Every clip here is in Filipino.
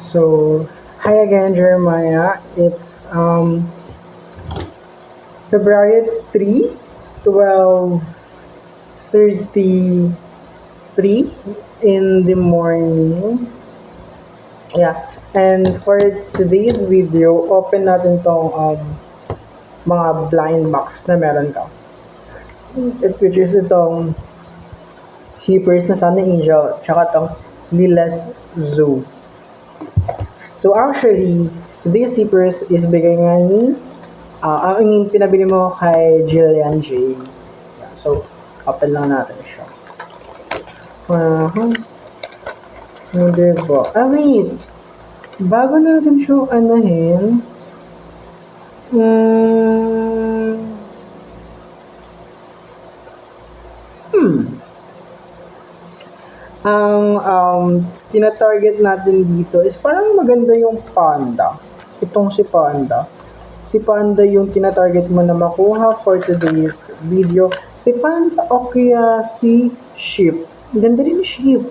So, hi again, Jeremiah. It's February 3, 12:33 in the morning. Yeah. And for today's video, open natin tong mga blind box na meron ka. Which is itong Hippers na Sunny Angel, tsaka itong Lilas Zoo. So actually, these zippers is bigay nga ni, pinabili mo kay Jillian J. Yeah, so, open lang natin siya. Diba? Wait. Bago natin siya anahin, ang tina-target natin dito is parang maganda yung panda. Itong si panda. Si panda yung tina-target mo na makuha for today's video. Si panda o kaya si sheep. Ganda rin sheep.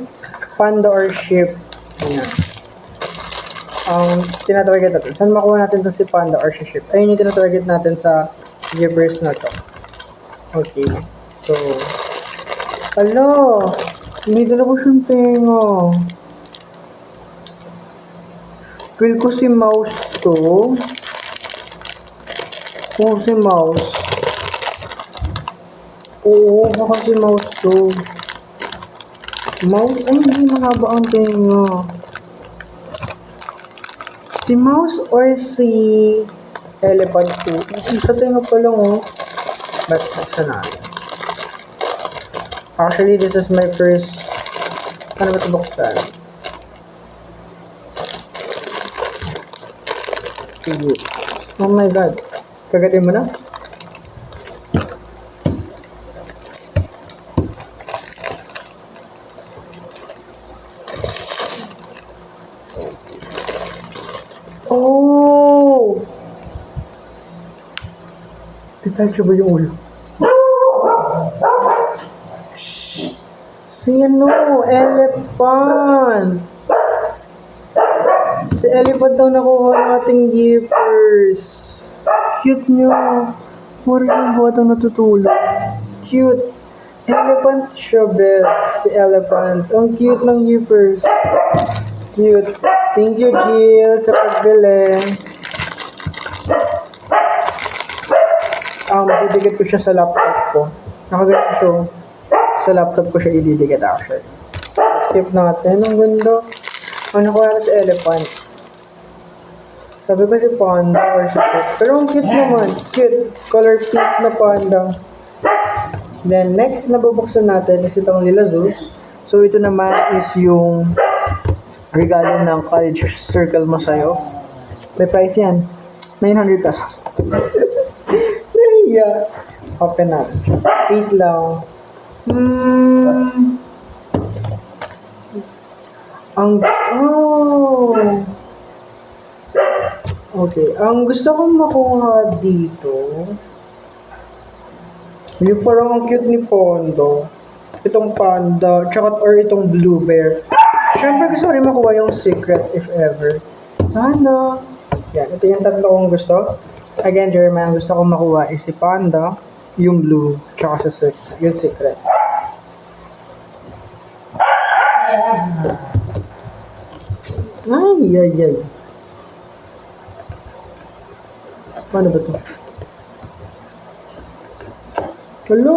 Panda or sheep. Ayan. Ang tina-target natin. Saan makuha natin itong si panda or si sheep? Ayun yung tina-target natin sa zippers na to. Okay. So, hello! May dala ko siyang tenga. Feel ko si mouse to. Oo, si mouse. Oo, baka si mouse to. Mouse? Ay, hindi mahaba ang tenga. Si mouse or si elephant to? Isa tenga pa lang, oh. But, buksan natin. Actually, this is my first, ano ba ito buksan? Sige. Oh my God. Kagatin mo na? Oh! Detachable yung ulo. Si elephant. Si elephant daw nakuha ng ating gippers. Cute nyo. Mura yung batang natutulog. Cute. Elephant siya, Beb. Si elephant. Ang cute ng gippers. Cute. Thank you, Jill, sa pagbili. Didikit ko siya sa laptop ko. Nakaganyan siya. Sa laptop ko siya ididikit actually. Tip natin. Ang ganda. Ano ko sa elephant? Sabi ko si panda or si pet. Pero ang cute naman. Cute. Color pink na panda. Then next na bubuksan natin is itong Lilas Zoo. So ito naman is yung regalo ng college circle mo sa'yo. May price yan. 900 pesos. Yeah. Open natin siya. Wait lang. Okay. Ang gusto kong makuha dito, yung parang ang cute ni Pondo. Itong panda, tsaka or itong blue bear. Siyempre gusto ko rin makuha yung secret if ever. Sana. Yan. Ito yung tatlo kong gusto. Again, Jeremiah, ang gusto kong makuha is si panda, yung blue, tsaka yung secret. Ay. Paano ba ito? Hello?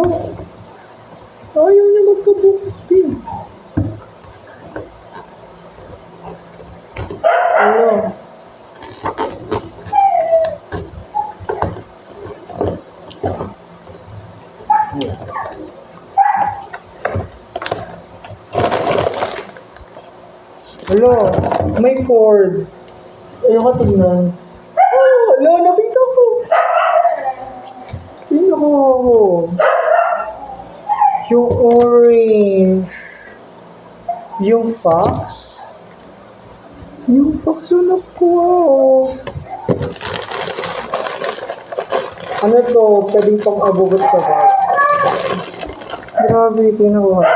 Ayaw niya magkabukas, Pin. Hello? Hello? May cord. Ayaw ka tignan. Oh, hello, nakita ko. Sino ko? Yung orange. Yung fox. Yung fox yung nakuha. Ano to? Pwedeng pang abugot sa bag. Grabe, ito yung nakuha.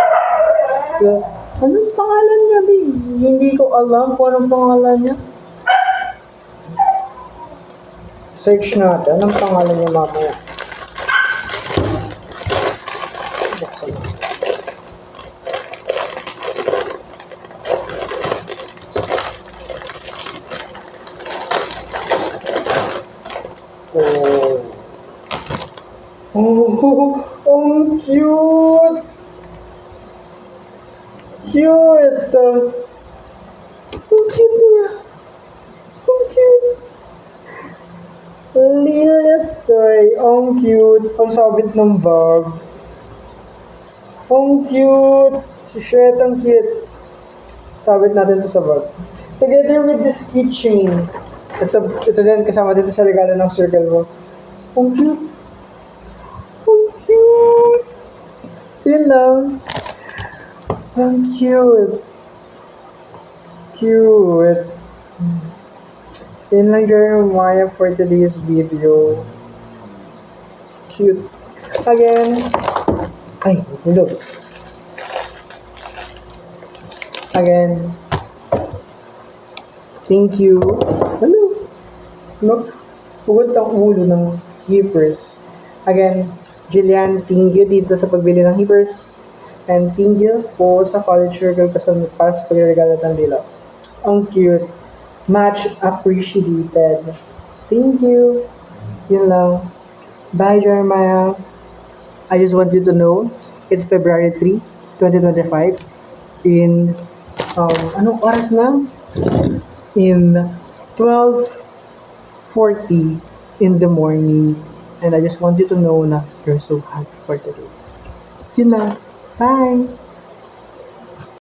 Anong pangalan niya, babe? hindi ko alam kung anong pangalan niya. Search natin. Anong pangalan niya mamaya? Buksan natin. Oh. Oh, ang cute! Cute! Ang cute niya. Ang cute. Lilas toy. Ang cute. Ang sabit ng bag. Ang cute. Shit, ang cute. Sabit natin to sa bag. Together with this keychain. Ito din kasama dito sa regalo ng circle mo. Ang cute. Ang cute. Yun lang. Ang cute. Cute. Yun lang, Jeremiah, for today's video. Cute. Again. Ay, hello. Again. Thank you. Hello. No? Hugot ang ulo ng hippers. Again, Jillian, thank you dito sa pagbili ng hippers. And thank you po sa college circle para sa pagregalo ng dila. Ang cute. Much appreciated. Thank you. Yun lang. Bye, Jeremiah. I just want you to know, it's February 3, 2025. In, anong oras na? In 12:40 in the morning. And I just want you to know na you're so happy for today. Yun lang. Bye!